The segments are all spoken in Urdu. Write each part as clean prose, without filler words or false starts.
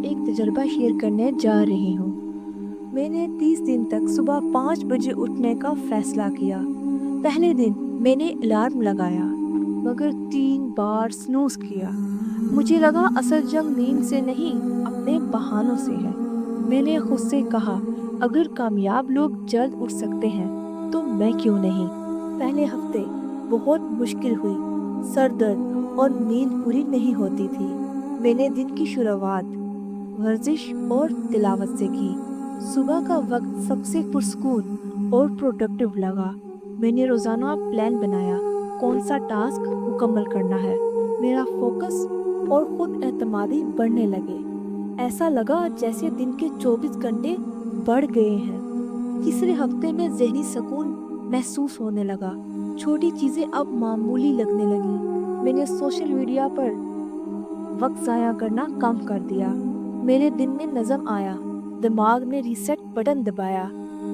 ایک تجربہ شیئر کرنے جا رہی ہوں۔ میں نے 30 دن تک صبح 5 بجے اٹھنے کا فیصلہ کیا۔ پہلے دن میں نے الارم لگایا مگر 3 بار سنوز کیا۔ مجھے لگا اصل جنگ نیند سے نہیں اپنے بہانوں سے ہے۔ میں نے خود سے کہا اگر کامیاب لوگ جلد اٹھ سکتے ہیں تو میں کیوں نہیں۔ پہلے ہفتے بہت مشکل ہوئی، سر درد اور نیند پوری نہیں ہوتی تھی۔ میں نے دن کی شروعات ورزش اور تلاوت سے کی۔ صبح کا وقت سب سے پرسکون اور پروڈکٹیو لگا۔ میں نے روزانہ پلان بنایا کون سا ٹاسک مکمل کرنا ہے۔ میرا فوکس اور خود اعتمادی بڑھنے لگے۔ ایسا لگا جیسے دن کے 24 گھنٹے بڑھ گئے ہیں۔ تیسرے ہفتے میں ذہنی سکون محسوس ہونے لگا۔ چھوٹی چیزیں اب معمولی لگنے لگیں۔ میں نے سوشل میڈیا پر وقت ضائع کرنا کم کر دیا۔ میرے دن میں نظم آیا، دماغ نے ریسیٹ بٹن دبایا،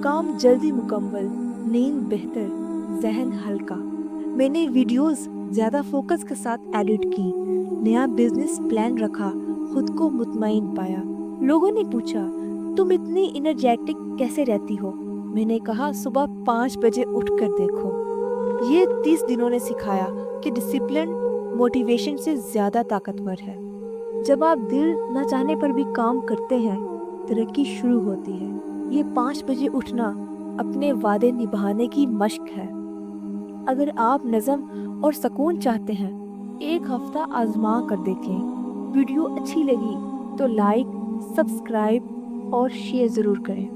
کام جلدی مکمل، نیند بہتر، ذہن ہلکا۔ میں نے ویڈیوز زیادہ فوکس کے ساتھ ایڈٹ کی، نیا بزنس پلان رکھا، خود کو مطمئن پایا۔ لوگوں نے پوچھا تم اتنی انرجیٹک کیسے رہتی ہو؟ میں نے کہا صبح 5 بجے اٹھ کر دیکھو۔ یہ 30 دنوں نے سکھایا کہ ڈسپلن موٹیویشن سے زیادہ طاقتور ہے۔ جب آپ دل نہ چاہنے پر بھی کام کرتے ہیں ترقی شروع ہوتی ہے۔ یہ 5 بجے اٹھنا اپنے وعدے نبھانے کی مشق ہے۔ اگر آپ نظم اور سکون چاہتے ہیں ایک ہفتہ آزما کر دیکھیں۔ ویڈیو اچھی لگی تو لائک، سبسکرائب اور شیئر ضرور کریں۔